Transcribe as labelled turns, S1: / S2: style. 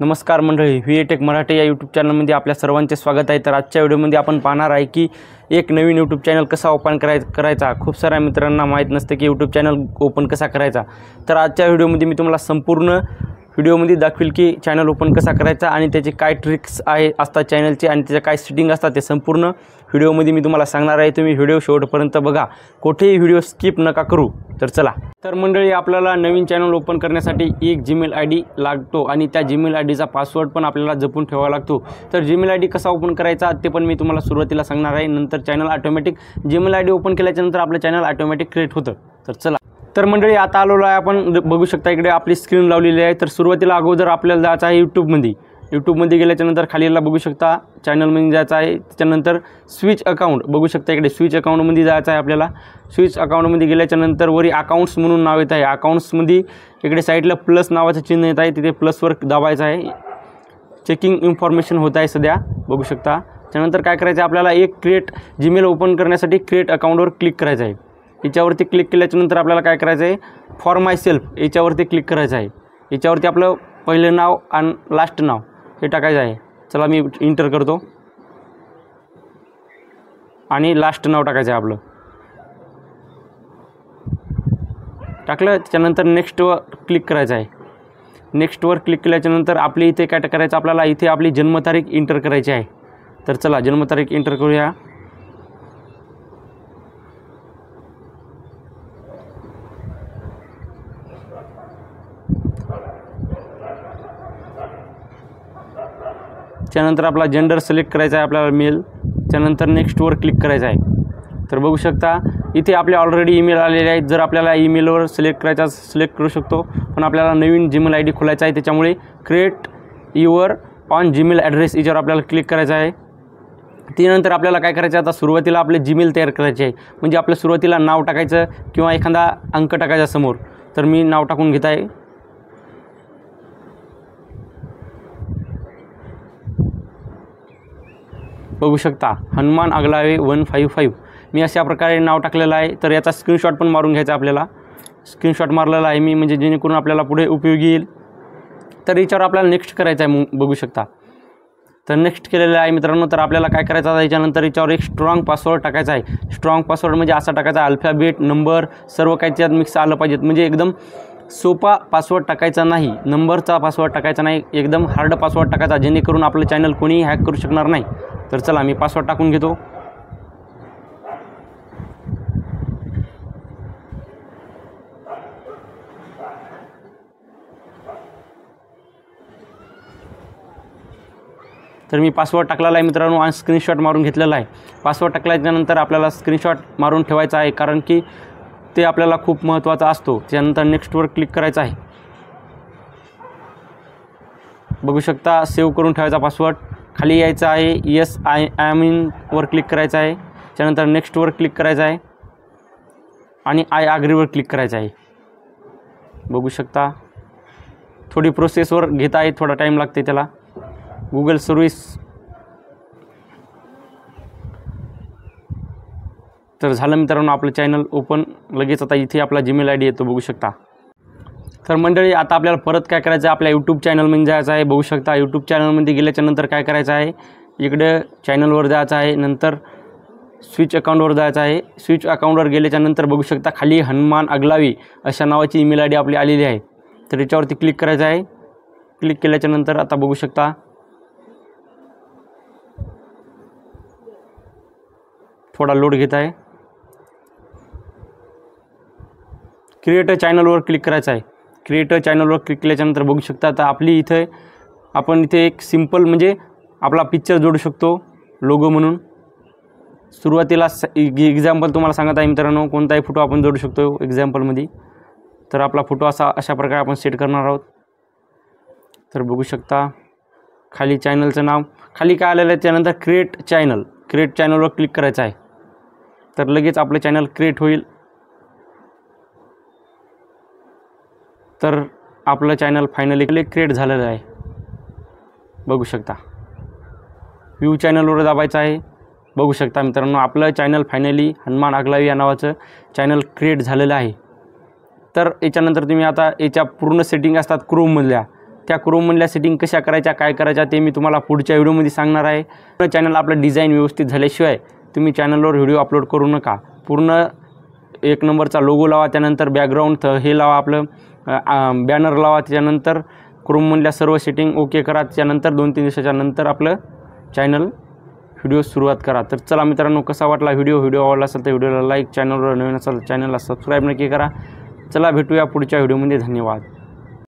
S1: नमस्कार मंडळी, V take Marathi या यूट्यूब चॅनलमध्ये आपल्या सर्वांचे स्वागत आहे। तर आजच्या व्हिडिओमध्ये आपण पाहणार आहे की एक नवीन यूट्यूब चॅनल कसा ओपन करायचा। खूप साऱ्या मित्रांना माहीत नसते की यूट्यूब चॅनल ओपन कसा करायचा। तर आजच्या व्हिडिओमध्ये मी तुम्हाला संपूर्ण व्हिडिओमध्ये दाखवेल की चॅनल ओपन कसा करायचा आणि त्याचे काय ट्रिक्स असतात चॅनलचे आणि त्याचे काय सेटिंग असतात ते संपूर्ण व्हिडिओमध्ये मी तुम्हाला सांगणार आहे। तुम्ही व्हिडिओ शेवटपर्यंत बघा, कुठेही व्हिडिओ स्किप नका करू। तर चला, तर मंडळी आपल्याला नवीन चॅनल ओपन करण्यासाठी एक जीमेल आयडी लागतो आणि त्या जीमेल आयडीचा पासवर्ड पण आपल्याला जपून ठेवावा लागतो। तर जीमेल आयडी कसा ओपन करायचा ते पण मी तुम्हाला सुरुवातीला सांगणार आहे। नंतर channel automatic Gmail ID open केल्यानंतर आपलं चॅनल ऑटोमॅटिक क्रिएट होतं। तर चला, तर मंडळी आता आलेलो आहे आपण, बघू शकता इकडे आपली स्क्रीन लावलेली आहे। तर सुरुवातीला अगोदर आपल्याला जायचं आहे यूट्यूबमध्ये गेल्यानंतर खालीला बघू शकता चॅनलमध्ये जायचं आहे। त्याच्यानंतर स्विच अकाउंट बघू शकता, इकडे स्विच अकाउंटमध्ये जायचं आहे आपल्याला। स्विच अकाउंटमध्ये गेल्यानंतर वरी अकाउंट्स म्हणून नाव येत आहे। अकाउंट्समध्ये इकडे साईडला प्लस नावाचं चिन्ह येत आहे, तिथे प्लसवर दाबायचं आहे। चेकिंग इन्फॉर्मेशन होत आहे सध्या, बघू शकता। त्यानंतर काय करायचं आहे आपल्याला, एक क्रिएट जीमेल ओपन करण्यासाठी क्रिएट अकाउंटवर क्लिक करायचं आहे। याच्यावरती क्लिक केल्यानंतर आपल्याला काय करायचं आहे, फॉर माय सेल्फ याच्यावरती क्लिक करायचं आहे। याच्यावरती आपलं पहिलं नाव आणि लास्ट नाव हे टाकायचं आहे। चला मी इंटर करतो आणि लास्ट नाव टाकायचं आहे आपलं, टाकलं। त्याच्यानंतर नेक्स्टवर क्लिक करायचं आहे। नेक्स्टवर क्लिक केल्यानंतर आपली इथे काय करायचं आपल्याला, इथे आपली जन्मतारीख इंटर करायची आहे। तर चला जन्मतारीख इंटर करूया। त्यानंतर आपला जेंडर सिलेक्ट करायचा आहे आपल्याला, मेल। त्यानंतर नेक्स्टवर क्लिक करायचं आहे। तर बघू शकता इथे आपले ऑलरेडी ईमेल आलेले आहेत। जर आपल्याला ईमेलवर सिलेक्ट करायचा सिलेक्ट करू शकतो, पण आपल्याला नवीन जीमेल आयडी खोलायचा आहे, त्याच्यामुळे create your on Gmail address याच्यावर आपल्याला क्लिक करायचं आहे। त्यानंतर आपल्याला काय करायचं, आता सुरुवातीला आपले जीमेल तयार करायचे आहे। म्हणजे आपल्या सुरुवातीला नाव टाकायचं किंवा एखादा अंक टाकायचा समोर। तर मी नाव टाकून घेत आहे। बघू शकता हनुमान अगलावे 155 मी अशा प्रकारे नाव टाकलेलं आहे। तर याचा स्क्रीनशॉट पण मारून घ्यायचा आपल्याला। स्क्रीनशॉट मारलेला आहे मी, म्हणजे जेणेकरून आपल्याला पुढे उपयोगी येईल। तर याच्यावर आपल्याला नेक्स्ट करायचं आहे, बघू शकता। तर नेक्स्ट केलेलं आहे मित्रांनो। तर आपल्याला काय करायचं आहे, याच्यानंतर याच्यावर एक स्ट्रॉंग पासवर्ड टाकायचा आहे। स्ट्रॉंग पासवर्ड म्हणजे असा टाकायचा, अल्फाबेट नंबर सर्व काही त्यात मिक्स आलं पाहिजेत। म्हणजे एकदम सोपा पासवर्ड टाकायचा नाही, नंबरचा पासवर्ड टाकायचा नाही, एकदम हार्ड पासवर्ड टाकायचा, जेणेकरून आपलं चॅनल कोणीही हॅक करू शकणार नाही। तर चला मी पासवर्ड टाकून घेतो। तर मी पासवर्ड टाकलेला आहे मित्रांनो आणि स्क्रीनशॉट मारून घेतलेला आहे। पासवर्ड टाकल्यानंतर आपल्याला स्क्रीनशॉट मारून ठेवायचा आहे, कारण की ते आपल्याला खूप महत्त्वाचा असतो। त्यानंतर नेक्स्टवर क्लिक करायचं आहे। बघू शकता सेव्ह करून ठेवायचा पासवर्ड। खाली यायचं आहे, येस आय एम इन वर क्लिक करायचं आहे। त्यानंतर नेक्स्टवर क्लिक करायचं आहे आणि आय अग्रीवर क्लिक करायचं आहे। बघू शकता थोडी प्रोसेसवर घेत आहे, थोडा टाईम लागते त्याला। गुगल सर्व्हिस तर झालं मित्रांनो आपलं चॅनल ओपन लगेच। आता इथे आपला जीमेल आयडी येतो, बघू शकता। तर मंडळी आता आपल्याला परत काय करायचं आहे, आपल्या यूट्यूब चॅनलमध्ये जायचं आहे। बघू शकता यूट्यूब चॅनलमध्ये गेल्याच्यानंतर काय करायचं आहे, इकडे चॅनलवर जायचं आहे, नंतर स्विच अकाउंटवर जायचं आहे। स्विच अकाउंटवर गेल्याच्यानंतर बघू शकता खाली हनुमान अगलावी अशा नावाची ईमेल आयडी आपली आलेली आहे। तर याच्यावरती क्लिक करायचं आहे। क्लिक केल्याच्यानंतर आता बघू शकता थोडा लोड घेत आहे। क्रिएट चॅनलवर क्लिक करायचं आहे। क्रिएट चॅनलवर क्लिक केल्याच्यानंतर बघू शकता आता आपली इथे आपण इथे एक सिंपल म्हणजे आपला पिक्चर जोडू शकतो लोगो म्हणून। सुरुवातीला एक्झाम्पल तुम्हाला सांगत आहे मित्रांनो, कोणताही फोटो आपण जोडू शकतो एक्झाम्पलमध्ये। तर आपला फोटो अशा प्रकारे आपण सेट करणार आहोत। तर बघू शकता खाली चॅनलचं नाव खाली काय आलेलं आहे, त्यानंतर क्रिएट चॅनलवर क्लिक करायचं आहे। तर लगेच आपलं चॅनल क्रिएट होईल। तर आपलं चॅनल फायनली क्रिएट झालेलं आहे, बघू शकता। व्ह्यू चॅनलवर दाबायचं आहे। बघू शकता मित्रांनो आपलं चॅनल फायनली हनुमान अगलावी या नावाचं चॅनल क्रिएट झालेलं आहे। तर याच्यानंतर तुम्ही आता याच्या पूर्ण सेटिंग असतात क्रोममधल्या, त्या क्रोममधल्या सेटिंग कशा करायच्या, काय करायच्या ते मी तुम्हाला पुढच्या व्हिडिओमध्ये सांगणार आहे. चॅनल आपलं डिझाईन व्यवस्थित झाल्याशिवाय तुम्ही चॅनलवर व्हिडिओ अपलोड करू नका. पूर्ण 1 नंबरचा लोगो लावा, त्यानंतर बॅकग्राऊंड हे लावा, आपलं बॅनर लावा, त्याच्यानंतर क्रोममधल्या सर्व सेटिंग ओके करा. त्याच्यानंतर 2-3 दिवसाच्या नंतर आपलं चॅनल व्हिडिओ सुरुवात करा. तर चला मित्रांनो, कसा वाटला व्हिडिओ आवडला असेल तर व्हिडिओला लाईक, चॅनलवर नवीन असेल चॅनलला सबस्क्राईब नक्की करा. चला भेटूया पुढच्या व्हिडिओमध्ये. धन्यवाद.